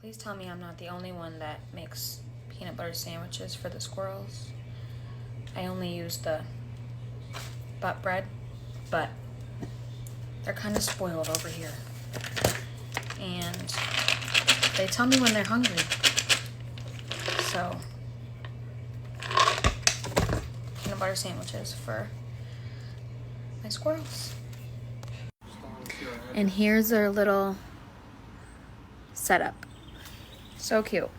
Please tell me I'm not the only one that makes peanut butter sandwiches for the squirrels. I only use the butt bread, but they're kind of spoiled over here. And they tell me when they're hungry. So, peanut butter sandwiches for my squirrels. And here's their little setup. So cute.